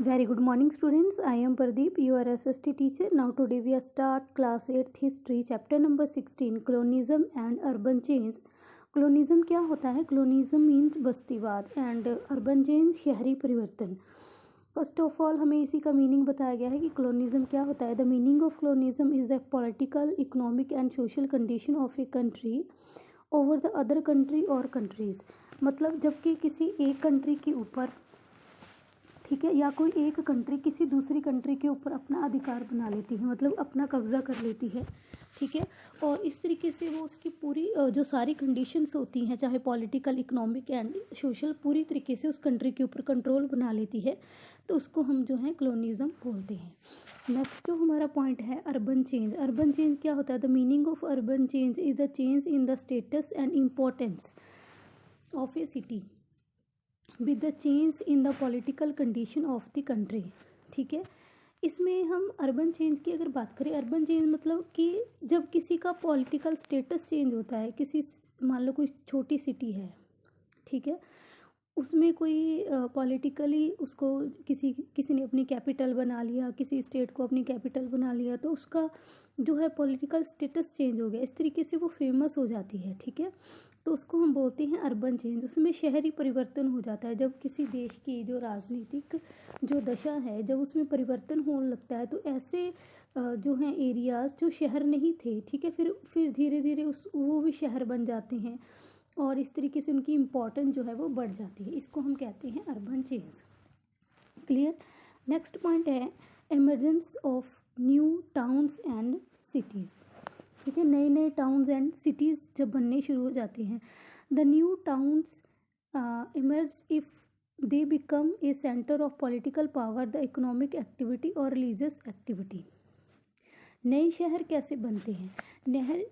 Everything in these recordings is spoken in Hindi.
Very good morning, students. I am Pradeep, your SST teacher. Now today we start class 8th history, chapter number 16, colonialism and urban change. colonialism क्या होता है? colonialism means बस्तीवाद and urban change शहरी परिवर्तन. फर्स्ट ऑफ ऑल हमें इसी का मीनिंग बताया गया है कि colonialism क्या होता है. The meaning of colonialism is the political, economic and social condition of a country over the other country और कंट्रीज़. मतलब जबकि किसी एक कंट्री के ऊपर, ठीक है, या कोई एक कंट्री किसी दूसरी कंट्री के ऊपर अपना अधिकार बना लेती है, मतलब अपना कब्जा कर लेती है, ठीक है. और इस तरीके से वो उसकी पूरी जो सारी कंडीशंस होती हैं, चाहे पॉलिटिकल, इकोनॉमिक एंड सोशल, पूरी तरीके से उस कंट्री के ऊपर कंट्रोल बना लेती है, तो उसको हम जो है कॉलोनिज्म बोलते हैं. नेक्स्ट जो हमारा पॉइंट है अर्बन चेंज. अर्बन चेंज क्या होता है? The meaning of urban change is the change in the status and importance of A city with the change in the political condition of the country. ठीक है, इसमें हम अर्बन चेंज की अगर बात करें, अर्बन चेंज मतलब कि जब किसी का पॉलिटिकल स्टेटस चेंज होता है, किसी, मान लो कोई छोटी सिटी है, ठीक है, उसमें कोई पॉलिटिकली उसको किसी ने अपनी कैपिटल बना लिया, किसी स्टेट को अपनी कैपिटल बना लिया, तो उसका जो है पॉलिटिकल स्टेटस चेंज हो गया, इस तरीके से वो फेमस हो जाती है. ठीक है, तो उसको हम बोलते हैं अर्बन चेंज. उसमें शहरी परिवर्तन हो जाता है. जब किसी देश की जो राजनीतिक जो दशा है, जब उसमें परिवर्तन होने लगता है, तो ऐसे जो हैं एरियाज़ जो शहर नहीं थे, ठीक है, फिर धीरे धीरे वो भी शहर बन जाते हैं, और इस तरीके से उनकी इम्पोर्टेंस जो है वो बढ़ जाती है. इसको हम कहते हैं urban change. Clear. Next point है emergence of new towns and cities. ठीक है, नए नए टाउन्स एंड सिटीज़ जब बनने शुरू हो जाते हैं. The new towns emerge if they become a centre of political power, the economic activity और रिलीजियस एक्टिविटी. नए शहर कैसे बनते हैं?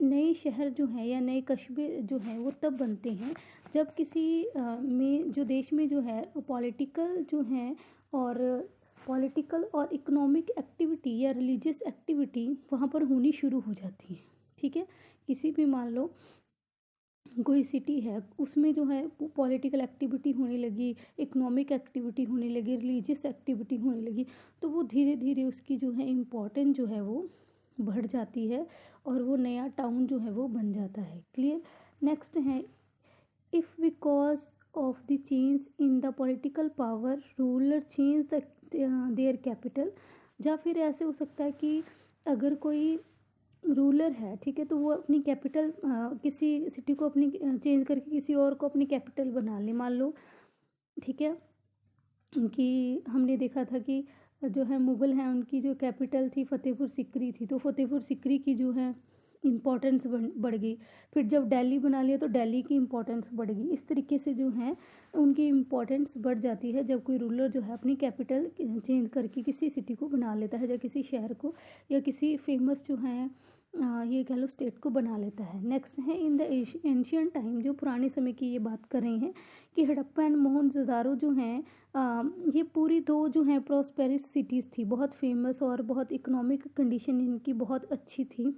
नए शहर जो हैं या नए कस्बे जो हैं वो तब बनते हैं जब किसी में जो देश में जो है पॉलिटिकल जो हैं और पॉलिटिकल और इकोनॉमिक एक्टिविटी या रिलीजियस एक्टिविटी वहाँ पर होनी शुरू हो जाती है. ठीक है, किसी भी, मान लो कोई सिटी है, उसमें जो है पॉलिटिकल एक्टिविटी होने लगी, इकोनॉमिक एक्टिविटी होने लगी, रिलीजियस एक्टिविटी होने लगी, तो वो धीरे धीरे उसकी जो है इम्पोर्टेंस जो है वो बढ़ जाती है और वो नया टाउन जो है वो बन जाता है. क्लियर. नेक्स्ट है if because of the change in the political power ruler change the their capital. या फिर ऐसे हो सकता है कि अगर कोई रूलर है, ठीक है, तो वो अपनी कैपिटल किसी सिटी को अपनी चेंज करके किसी और को अपनी कैपिटल बना ले. मान लो, ठीक है, कि हमने देखा था कि जो है मुग़ल हैं, उनकी जो कैपिटल थी फ़तेहपुर सिकरी थी, तो फ़तेहपुर सिकरी की जो है इम्पोर्टेंस बढ़ गई. फिर जब दिल्ली बना लिया तो दिल्ली की इम्पोर्टेंस बढ़ गई. इस तरीके से जो है उनकी इम्पोर्टेंस बढ़ जाती है जब कोई रूलर जो है अपनी कैपिटल चेंज करके किसी सिटी को बना लेता है, या किसी शहर को या किसी फेमस जो है ये कह लो स्टेट को बना लेता है. नेक्स्ट है इन द एंशियन टाइम. जो पुराने समय की ये बात कर रहे हैं कि हड़प्पा एंड मोहनजोदारो जो हैं, ये पूरी दो जो हैं प्रॉस्पेरस सिटीज़ थी, बहुत फेमस और बहुत इकोनॉमिक कंडीशन इनकी बहुत अच्छी थी.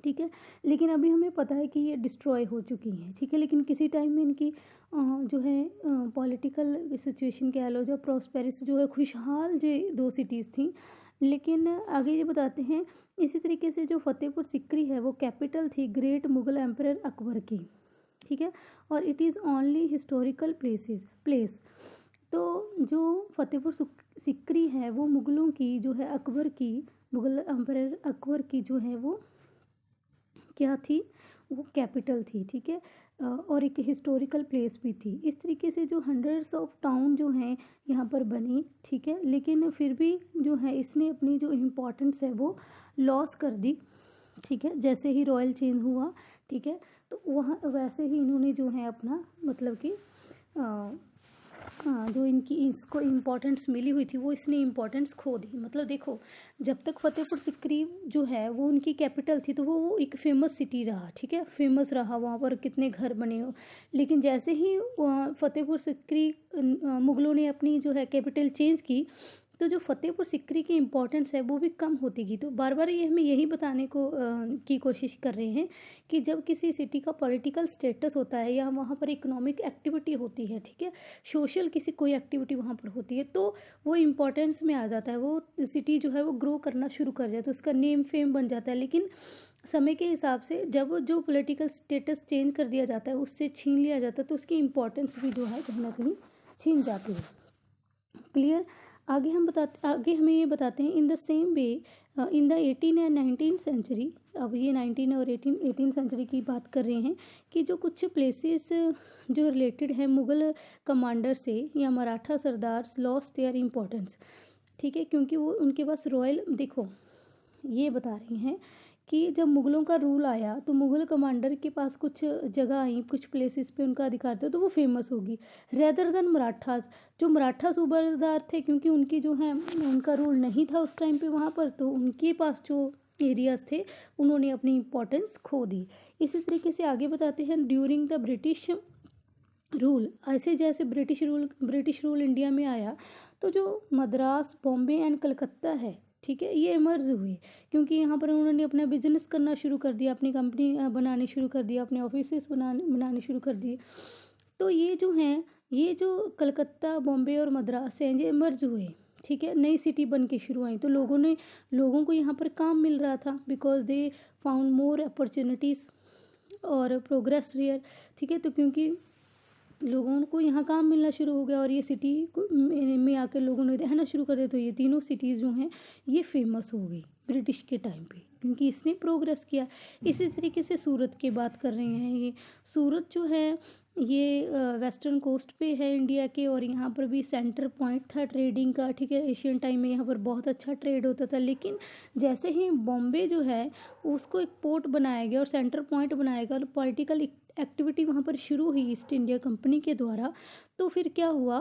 ठीक है, लेकिन अभी हमें पता है कि ये डिस्ट्रॉय हो चुकी हैं. ठीक है, लेकिन किसी टाइम में इनकी जो है पॉलिटिकल सिचुएशन कह लो, जो प्रॉस्पेरस जो है खुशहाल जो दो सिटीज़ थी. लेकिन आगे ये बताते हैं इसी तरीके से जो फ़तेहपुर सिकरी है वो कैपिटल थी ग्रेट मुग़ल एम्परर अकबर की. ठीक है, और it is only historical place. तो जो फ़तेहपुर सिकरी है वो मुग़लों की जो है अकबर की, मुग़ल एम्परर अकबर की जो है वो क्या थी, वो कैपिटल थी. ठीक है, और एक हिस्टोरिकल प्लेस भी थी. इस तरीके से जो हंड्रेड्स ऑफ टाउन जो हैं यहाँ पर बनी. ठीक है, लेकिन फिर भी जो है इसने अपनी जो इम्पोर्टेंस है वो लॉस कर दी. ठीक है, जैसे ही रॉयल चेंज हुआ, ठीक है, तो वहाँ वैसे ही इन्होंने जो है अपना मतलब कि जो इनकी इसको इम्पोर्टेंस मिली हुई थी वो इसने इम्पोर्टेंस खो दी. मतलब देखो, जब तक फ़तेहपुर सिकरी जो है वो उनकी कैपिटल थी तो वो एक फेमस सिटी रहा. ठीक है, फेमस रहा, वहाँ पर कितने घर बने हो. लेकिन जैसे ही फ़तेहपुर सिकरी मुग़लों ने अपनी जो है कैपिटल चेंज की, तो जो फतेहपुर सिकरी की इम्पोर्टेंस है वो भी कम होती गई। तो बार बार ये हमें यही बताने को की कोशिश कर रहे हैं कि जब किसी सिटी का पॉलिटिकल स्टेटस होता है या वहाँ पर इकोनॉमिक एक्टिविटी होती है, ठीक है, सोशल किसी कोई एक्टिविटी वहाँ पर होती है, तो वो इम्पोर्टेंस में आ जाता है, वो सिटी जो है वो ग्रो करना शुरू कर जाता है, तो उसका नेम फेम बन जाता है। लेकिन समय के हिसाब से जब जो पॉलिटिकल स्टेटस चेंज कर दिया जाता है, उससे छीन लिया जाता है, तो उसकी इम्पोर्टेंस भी जो है कहीं ना कहीं छीन जाती है। क्लियर। आगे हमें ये बताते हैं in the same way in the 18 and 19 century. अब ये 19 और 18 सेंचुरी की बात कर रहे हैं कि जो कुछ प्लेसेस जो रिलेटेड है मुग़ल कमांडर से या Maratha sardars lost their importance, ठीक है, क्योंकि वो उनके पास रॉयल, देखो ये बता रही हैं कि जब मुग़लों का रूल आया तो मुग़ल कमांडर के पास कुछ जगह आई, कुछ प्लेसेस पे उनका अधिकार था, तो वो फेमस होगी रेदर देन मराठास। जो मराठा सूबेदार थे, क्योंकि उनकी जो है उनका रूल नहीं था उस टाइम पे वहाँ पर, तो उनके पास जो एरियाज़ थे उन्होंने अपनी इम्पोर्टेंस खो दी। इसी तरीके से आगे बताते हैं ड्यूरिंग द ब्रिटिश रूल, ऐसे जैसे ब्रिटिश रूल इंडिया में आया तो जो मद्रास, बॉम्बे एंड कलकत्ता है, ठीक है, ये इमर्ज हुए, क्योंकि यहाँ पर उन्होंने अपना बिजनेस करना शुरू कर दिया, अपनी कंपनी बनानी शुरू कर दिया, अपने ऑफिसेस बनाने शुरू कर दिए। तो ये जो हैं, ये जो कलकत्ता, बॉम्बे और मद्रास हैं, ये इमर्ज हुए, ठीक है, नई सिटी बन के शुरू आई। तो लोगों को यहाँ पर काम मिल रहा था, because they found more opportunities और प्रोग्रेस वेयर, ठीक है। तो क्योंकि लोगों को यहाँ काम मिलना शुरू हो गया और ये सिटी में आकर लोगों ने रहना शुरू कर दिया, तो ये तीनों सिटीज़ जो हैं ये फेमस हो गई ब्रिटिश के टाइम पे, क्योंकि इसने प्रोग्रेस किया। इसी तरीके से सूरत की बात कर रहे हैं। ये सूरत जो है ये वेस्टर्न कोस्ट पे है इंडिया के, और यहाँ पर भी सेंटर पॉइंट था ट्रेडिंग का, ठीक है। एशियन टाइम में यहाँ पर बहुत अच्छा ट्रेड होता था, लेकिन जैसे ही बॉम्बे जो है उसको एक पोर्ट बनाया गया और सेंटर पॉइंट बनाया गया और पॉलिटिकल एक्टिविटी वहाँ पर शुरू हुई ईस्ट इंडिया कंपनी के द्वारा, तो फिर क्या हुआ,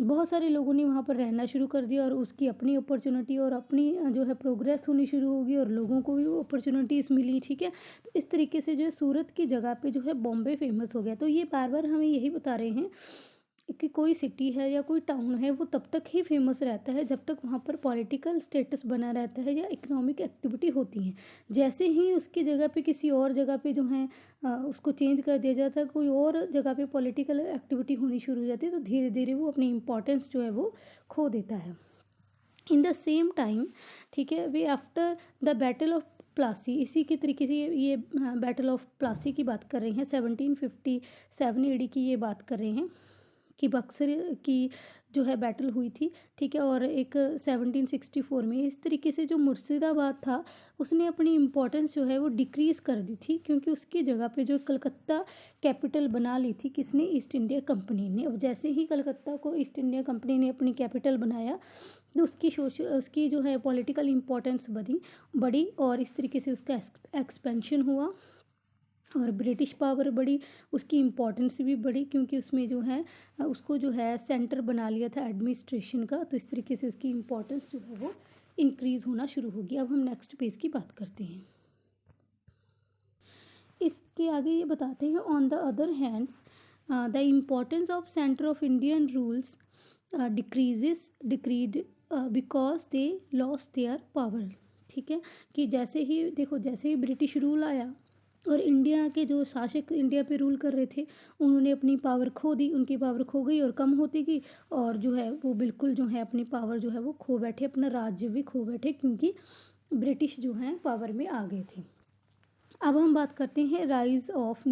बहुत सारे लोगों ने वहाँ पर रहना शुरू कर दिया और उसकी अपनी अपॉर्चुनिटी और अपनी जो है प्रोग्रेस होनी शुरू होगी और लोगों को भी वो अपॉर्चुनिटीज़ मिली, ठीक है। तो इस तरीके से जो है सूरत की जगह पे जो है बॉम्बे फेमस हो गया। तो ये बार बार हमें यही बता रहे हैं कि कोई सिटी है या कोई टाउन है वो तब तक ही फेमस रहता है जब तक वहाँ पर पॉलिटिकल स्टेटस बना रहता है या इकोनॉमिक एक्टिविटी होती है। जैसे ही उसकी जगह पे किसी और जगह पे जो है उसको चेंज कर दिया जाता है, कोई और जगह पे पॉलिटिकल एक्टिविटी होनी शुरू हो जाती है, तो धीरे धीरे वो अपनी इम्पोर्टेंस जो है वो खो देता है। इन द सेम टाइम, ठीक है, way after the battle of Plassey, इसी के तरीके से ये बैटल ऑफ प्लासी की बात कर रहे हैं, 1757 AD की ये बात कर रहे हैं कि बक्सर की जो है बैटल हुई थी, ठीक है। और एक 1764 में इस तरीके से जो मुर्शिदाबाद था उसने अपनी इम्पोर्टेंस जो है वो डिक्रीज़ कर दी थी, क्योंकि उसकी जगह पे जो कलकत्ता कैपिटल बना ली थी किसने, ईस्ट इंडिया कंपनी ने। अब जैसे ही कलकत्ता को ईस्ट इंडिया कंपनी ने अपनी कैपिटल बनाया तो उसकी जो है पॉलिटिकल इम्पोर्टेंस बढ़ी और इस तरीके से उसका एक्सपेंशन हुआ और ब्रिटिश पावर बढ़ी, उसकी इम्पोर्टेंस भी बढ़ी, क्योंकि उसमें जो है उसको जो है सेंटर बना लिया था एडमिनिस्ट्रेशन का। तो इस तरीके से उसकी इम्पोर्टेंस जो है वो इंक्रीज़ होना शुरू होगी। अब हम नेक्स्ट पेज की बात करते हैं। इसके आगे ये बताते हैं on the other hands the importance of centre of Indian rules decreed because they lost their power, ठीक है। कि जैसे ही ब्रिटिश रूल आया और इंडिया के जो शासक इंडिया पे रूल कर रहे थे उन्होंने अपनी पावर खो दी, उनकी पावर खो गई और कम होती गई, और जो है वो बिल्कुल जो है अपनी पावर जो है वो खो बैठे, अपना राज्य भी खो बैठे, क्योंकि ब्रिटिश जो हैं पावर में आ गए थे। अब हम बात करते हैं राइज ऑफ